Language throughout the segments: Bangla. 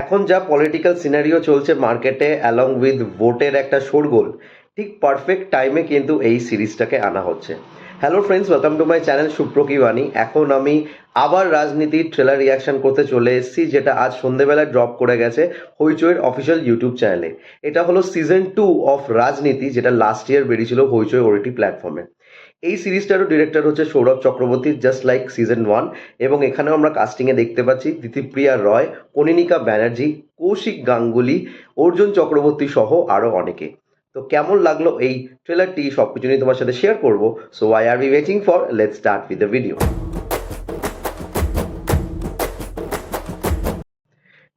এখন যা পলিটিক্যাল সিনারিও চলছে মার্কেটে অ্যালং উইথ ভোটের একটা শোরগোল, ঠিক পারফেক্ট টাইমে কিন্তু এই সিরিজটাকে আনা হচ্ছে। Hello friends, welcome to my channel সুপ্রকি বাণী। এখন আমি আবার রাজনীতির ট্রেলার রিয়াকশন করতে চলে এসেছি, যেটা আজ সন্ধেবেলায় ড্রপ করে গেছে হইচইয়ের অফিসিয়াল ইউটিউব চ্যানেলে। এটা হলো সিজন 2 অফ রাজনীতি, যেটা লাস্ট ইয়ার বেরিয়েছিল হইচই ওটিটি প্ল্যাটফর্মে। এই সিরিজটারও ডিরেক্টর হচ্ছে Sourav Chakraborty, just like season 1। এবং এখানেও আমরা কাস্টিংয়ে দেখতে পাচ্ছি দিতিপ্রিয়া রয়, কনিনিকা ব্যানার্জি, কৌশিক গাঙ্গুলি, অর্জুন চক্রবর্তী সহ আরও অনেকে। তো কেমন লাগলো এই ট্রেলারটি, সব কিছু নিয়ে তোমার সাথে শেয়ার করবো। So why are we waiting for, let's start with the video.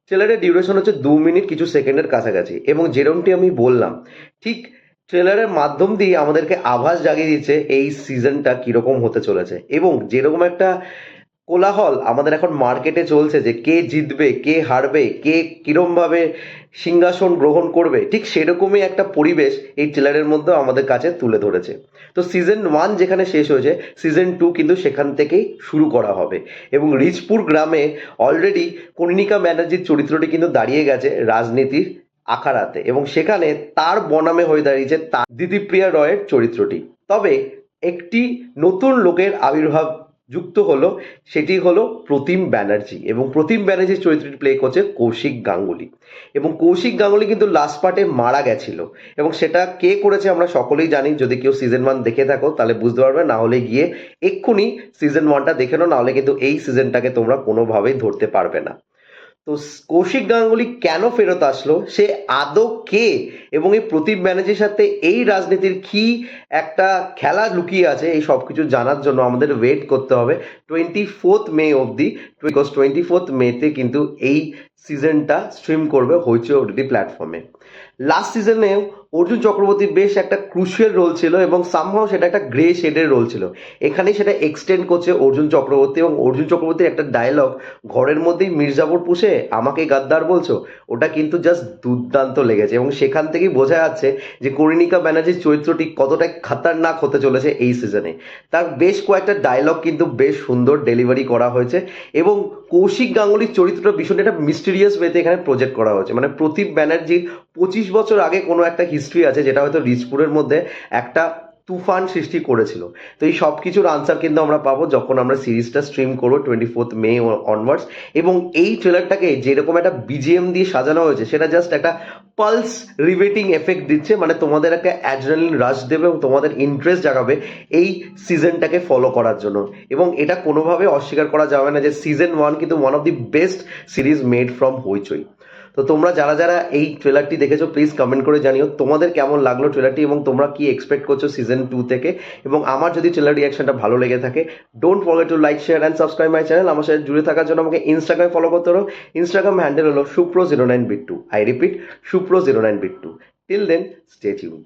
ট্রেলারের ডিউরেশন হচ্ছে 2 মিনিট কিছু সেকেন্ডের কাছাকাছি, এবং যেরকমটি আমি বললাম, ঠিক ট্রেলারের মাধ্যম দিয়ে আমাদেরকে আভাস জাগিয়ে দিচ্ছে এই সিজনটা কীরকম হতে চলেছে। এবং যেরকম একটা কোলাহল আমাদের এখন মার্কেটে চলছে যে কে জিতবে, কে হারবে, কে কিরমভাবে সিংহাসন গ্রহণ করবে, ঠিক সেরকমই একটা পরিবেশ এই ট্রেলারের মধ্যে আমাদের কাছে তুলে ধরেছে। তো সিজন 1 যেখানে শেষ হয়েছে, সিজন 2 কিন্তু সেখান থেকেই শুরু করা হবে। এবং রিচপুর গ্রামে অলরেডি কর্ণিকা ব্যানার্জির চরিত্রটি কিন্তু দাঁড়িয়ে গেছে রাজনীতির আখাড়াতে, এবং সেখানে তার বনামে হয়ে দাঁড়িয়েছে দিতিপ্রিয়া রয়ের চরিত্রটি। তবে একটি নতুন লোকের আবির্ভাব যুক্ত হলো, সেটি হলো প্রতিম ব্যানার্জি। এবং প্রতিম ব্যানার্জির চরিত্রটি প্লে করছে কৌশিক গাঙ্গুলি। এবং কৌশিক গাঙ্গুলি কিন্তু লাস্ট পার্টে মারা গেছিল, এবং সেটা কে করেছে আমরা সকলেই জানি। যদি কেউ সিজন 1 দেখে থাকো তাহলে বুঝতে পারবে, না হলে গিয়ে এক্ষুনি সিজন 1টা দেখে নাও, না হলে কিন্তু এই সিজনটাকে তোমরা কোনোভাবেই ধরতে পারবে না। তো কৌশিক গাঙ্গুলি কেন ফেরত আসলো, সে আদৌ কে, এবং এই প্রদীপ ব্যানার্জির সাথে এই রাজনীতির কি একটা খেলা লুকিয়ে আছে, এই সব কিছু জানার জন্য আমাদের ওয়েট করতে হবে 24 মে অবধি। বিকজ 24 মেতে কিন্তু এই সিজনটা স্ট্রিম করবে হইচই ওটিটি প্ল্যাটফর্মে। লাস্ট সিজনেও অর্জুন চক্রবর্তীর বেশ একটা ক্রুশিয়াল রোল ছিল, এবং সামহাও সেটা একটা গ্রে শেডের রোল ছিল। এখানেই সেটা এক্সটেন্ড করছে অর্জুন চক্রবর্তী। এবং অর্জুন চক্রবর্তীর একটা ডায়লগ, ঘরের মধ্যেই মির্জাপুর পুষে আমাকে গাদ্দার বলছো, ওটা কিন্তু জাস্ট দুর্দান্ত লেগেছে। এবং সেখান থেকেই বোঝা যাচ্ছে যে কর্ণিকা ব্যানার্জির চরিত্রটি কতটা খাতারনাক হতে চলেছে এই সিজনে। তার বেশ কয়েকটা ডায়লগ কিন্তু বেশ সুন্দর ডেলিভারি করা হয়েছে। এবং কৌশিক গাঙ্গুলির চরিত্রটা ভীষণ একটা মিস্টিরিয়াস ওয়েতে এখানে প্রজেক্ট করা হয়েছে। মানে প্রদীপ ব্যানার্জির 25 বছর আগে কোনো একটা হিস্ট্রি আছে, যেটা হয়তো রিচপুরের মধ্যে একটা তুফান সৃষ্টি করেছিল। তো এই সব কিছুর আনসার কিন্তু আমরা পাবো যখন আমরা সিরিজটা স্ট্রিম করবো 24 মে অনওয়ার্ডস। এবং এই ট্রেলারটাকে যেরকম একটা বিজিএম দিয়ে সাজানো হয়েছে, সেটা জাস্ট একটা পালস রিভেটিং এফেক্ট দিচ্ছে। মানে তোমাদের একটা অ্যাড্রেনালিন রাশ দেবে এবং তোমাদের ইন্টারেস্ট জাগাবে এই সিজনটাকে ফলো করার জন্য। এবং এটা কোনোভাবে অস্বীকার করা যাবে না যে সিজন 1 কিন্তু one of the best series made from হইচই। তো তোমরা যারা যারা এই ট্রেলারটি দেখেছো, প্লিজ কমেন্ট করে জানিও তোমাদের কেমন লাগলো ট্রেলারটি, এবং তোমরা কি এক্সপেক্ট করছো সিজন 2 থেকে। এবং আমার যদি ট্রেলার রিয়াকশনটা ভালো লেগে থাকে, don't forget to like, share and subscribe my channel. আমার সাথে জুড়ে থাকার জন্য আমাকে ইনস্টাগ্রামে ফলো করতে হলো। ইনস্টাগ্রাম হ্যান্ডেল হলো সুপ্রো09bit2। আই রিপিট, সুপ্রো09bit2। Till then, stay tuned.